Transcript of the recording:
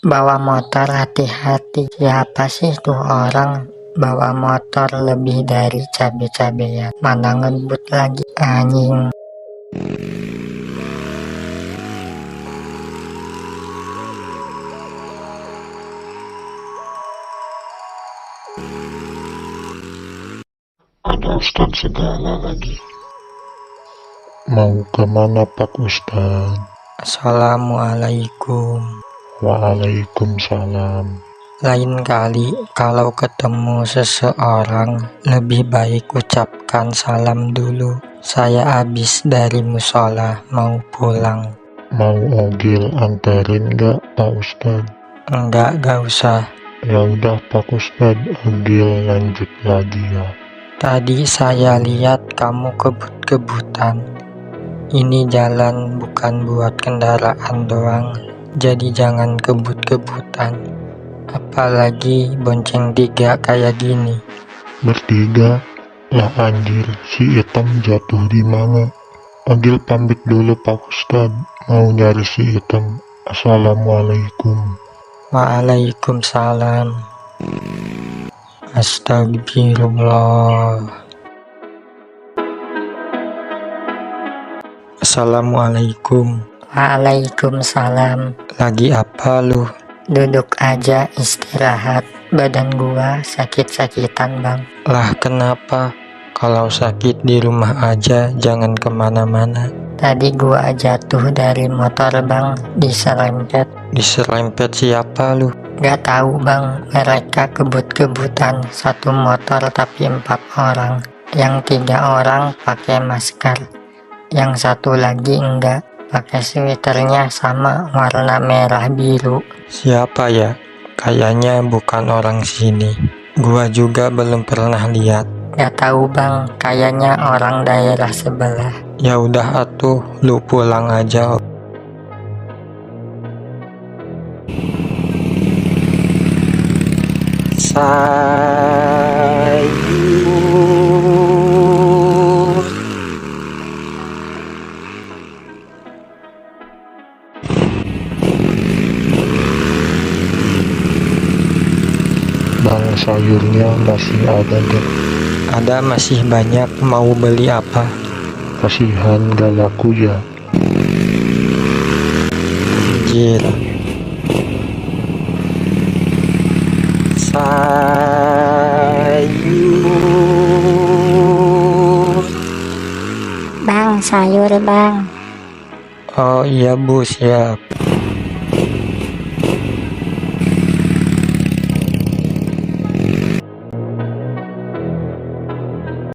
Bawa motor hati-hati. Siapa sih tuh orang bawa motor lebih dari cabe-cabean? Mana ngebut lagi anjing. Ada Ustadz segala lagi. Mau kemana Pak Ustadz? Assalamualaikum. Waalaikumsalam. Lain kali kalau ketemu seseorang lebih baik ucapkan salam dulu. Saya habis dari musola mau pulang. Mau Ogil anterin gak Pak Ustadz? Enggak usah. Ya udah Pak Ustadz, Ogil lanjut lagi ya. Tadi saya lihat kamu kebut-kebutan. Ini jalan bukan buat kendaraan doang, jadi jangan kebut-kebutan. Apalagi bonceng 3 kayak gini. Bertiga? Lah anjir, si Item jatuh di mana? Ogil pamit dulu Pak Ustadz, mau nyari si Item. Assalamualaikum. Waalaikumsalam. Astagfirullah. Assalamualaikum. Waalaikumsalam. Lagi apa lu? Duduk aja istirahat. Badan gua sakit-sakitan bang. Lah kenapa? Kalau sakit di rumah aja, jangan kemana-mana. Tadi gua jatuh dari motor bang, diserempet. Diserempet siapa lu? Gak tahu bang, mereka kebut-kebutan. Satu motor tapi 4 orang. Yang 3 orang pakai masker. Yang satu lagi enggak, pakai sweaternya sama warna merah biru. Siapa ya? Kayaknya bukan orang sini. Gua juga belum pernah lihat. Gak tahu bang, kayaknya orang daerah sebelah. Ya udah atuh, lu pulang aja. Sayur. Bang, sayurnya masih ada gak? Ada, masih banyak. Mau beli apa? Kasihan gak laku ya. Anjir. Sayur. Bang, sayur bang. Oh iya bu, siap.